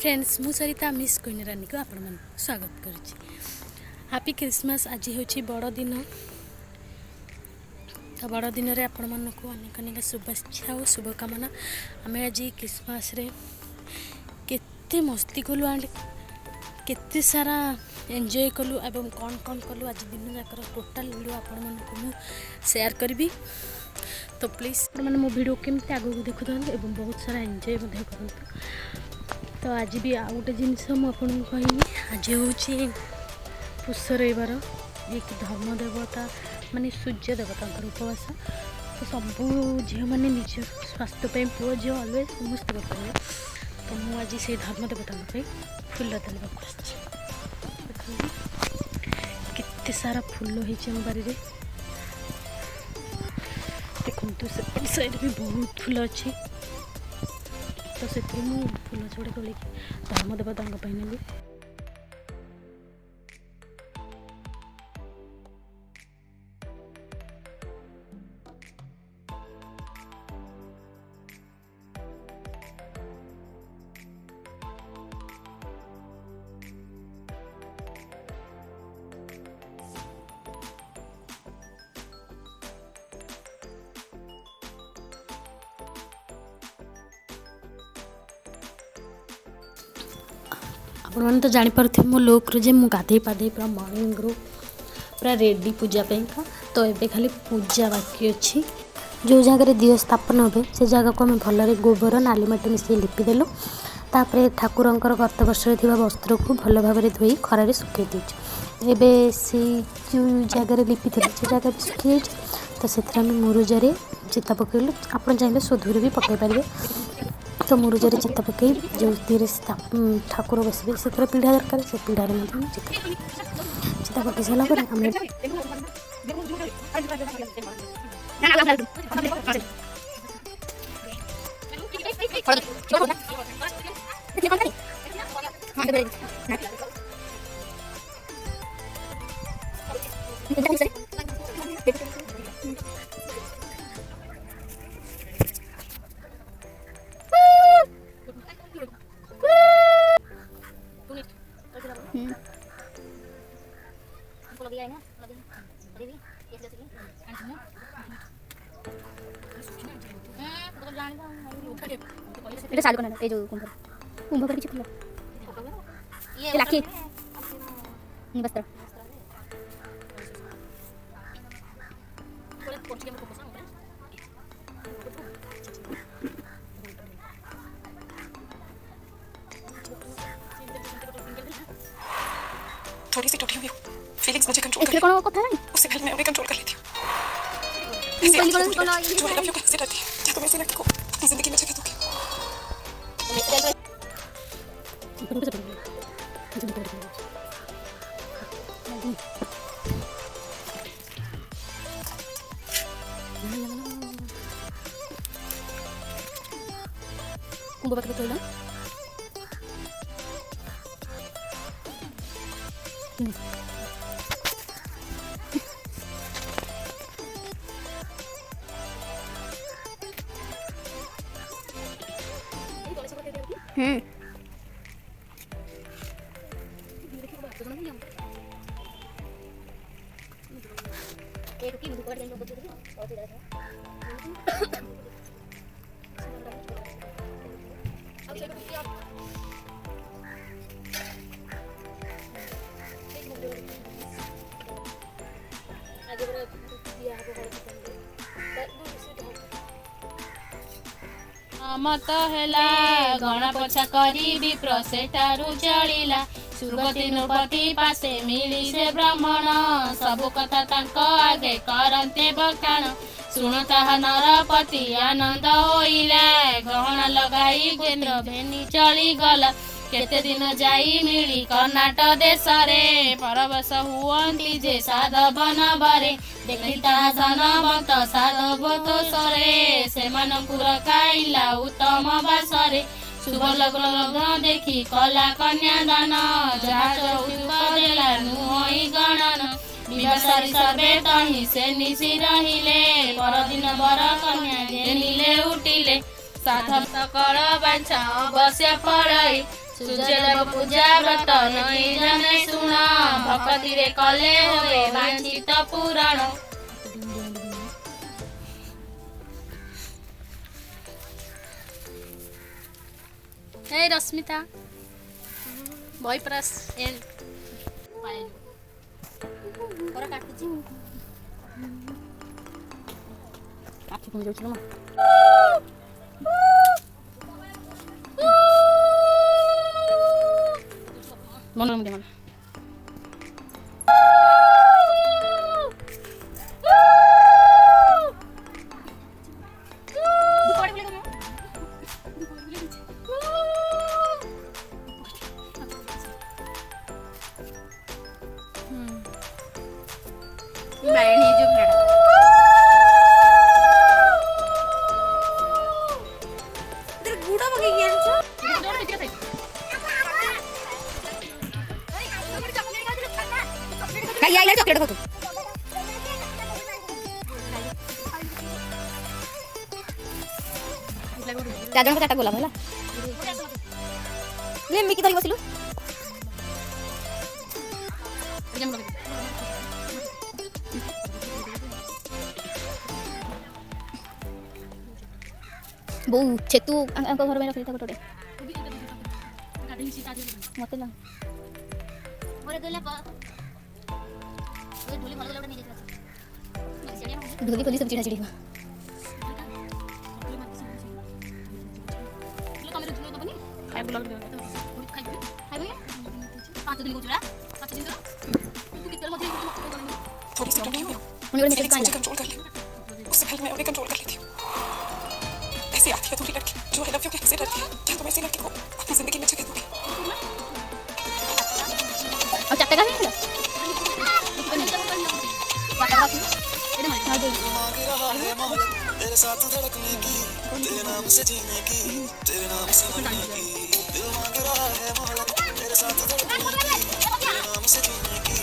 Friends मु सरिता miss queen रानी को आपण मन स्वागत करुच्ची। Happy Christmas. आज हूँ बड़ दिन, तो बड़ दिन में आपण मन को अनेक अनेक शुभेच्छा और शुभकामना। आम आज क्रिसमस रे केते मस्ती कलु एंड केते सारा एंजॉय कलु एवं कौन कौन कलु आज दिन जाकर टोटाल वीडियो आपण मन को मु शेयर करी। तो प्लीज मैंने मो वीडियो केमती आगू देखु एवं बहुत सारा एंजॉय करूँ। तो आज भी आउ गोटे जिनस मुझे कहनी, आज हूँ पुष रविवार, एक धर्मदेवता माने सूर्य देवता उपवास। तो सबू झील मैंने निज स्वास्थ्य पुओ झील अलवेज समस्त करेंगे। तो मुझे आज से धर्मदेवता फुल देने केते सारा फुल होम बारी देखु, सेपट साइड भी बहुत फुल अच्छी। तो से फुल जोड़े तोल धर्मदेवता नेली। आपने तो जापे मो लुक रे मु गाधे पाधे पूरा मॉर्निंग रू पूरा रेडी पूजा का। तो ये खाली पूजा बाकी अच्छी। जो जगह दियो स्थापन हे से जगह को आम भल गोबर नाली माटी मिस लिपिदेलु। तापर ठाकुरंकर गत वर्ष वस्त्र को भल भाव धोई खरारे सुखई दीचु। एबे से जो जगह लिपि थे से जगह भी सुखी। तो से मुरुजरे चिता पकईलु। आप चाहिए सोधुरी भी पकई पारे। तो मुरुजरे चिता पकई जो ठाकुर बसबे से पीढ़ा दरकार से पीढ़ार चिता पकई सारापर चालू करना जो कुंभ कुंभ पर किसी फूल ये लाखी वस्त्र थोड़ी सी टूटी हुई फीलिंग्स मुझे कंट्रोल कर कौन कथा है उससे पहले मैं उन्हें कंट्रोल कर लेती हूँ। जो आई लव यू का हंसती रहती है, क्या तुम ऐसी लड़की को अपनी जिंदगी में जगह दोगे? कुंभ पाखे तो मत हेला गण पछा करी विप्र सेठारु चलिला। सुगति नृपति पासे मिली से ब्राह्मण, सबु कथा तांको आगे करन्ते बखान। शुणुता नरपति आनंद होइला, गहना लगाई केन्द्र भेनी चली गला। केते दिन जाई मिली कर्णाट देश रे, परवश हुअन्ति जे साधव नवरे। देखिता धनवंत साधव दोषरे, सेमानंकु रखाइला उत्तम बासरे। शुभ लग्न देखी कला कन्या दान, जहाज देला नुहई गणन। विवाह सर्वे तही से निशी रहिले, परदिन बर कन्या देनिले उठिले। साधव सकल बांछा अवश्य फड़ई, ସୂର୍ଯ୍ୟଦେବ ପୂଜା ବ୍ରତ ନଈ ଜନେ ଶୁଣ ଭକତିରେ କଲେ ହୁଏ ବାଞ୍ଛିତ ପୂରଣ। ଏ ରଶ୍ମିତା ବହି ପ୍ରାସ କାଟୁଛି ଆଖି କମି ଯାଉଛି ମା ମନ ମନ ମନ ବାଇଣି ହେଇଯିବ ଭେଡ଼ା। ଗୁଡ ପକେଇକି ଆଣିଛ ଖାଇ ଆଇଲା ଚକଲେଟ ଖାଉ ଚାରି ଜଣଙ୍କ 4ଟା ଗୋଲାପ ହେଲା ମିକି ଧରି ବସିଲୁ ବୋଉ ଛେତୁ ଆଙ୍କ ଘର ପାଇଁ ରଖିଲି ଗୋଟେ ମତେ ନା ଧୋଲି ଖୋଲି ସବୁ ଚିଡ଼ା ଚିଡ଼ିବ थोड़ी सी ठंडी हुई मुझे कंट्रोल कर ले उससे पहले मैं उन्हें कंट्रोल कर लेती हूँ। ऐसी आती है दूरी लड़की जो आई लव यू कहने से डरती है। क्या तुम ऐसी लड़की को अपनी जिंदगी में जगह दोगे? और 4टा का है तेरे साथ धड़कने की, तेरे नाम से जीने की, तेरे नाम से मरने की, दिल मांग रहा है मोहब्बत तेरे साथ धड़कने की, तेरे नाम से जीने की।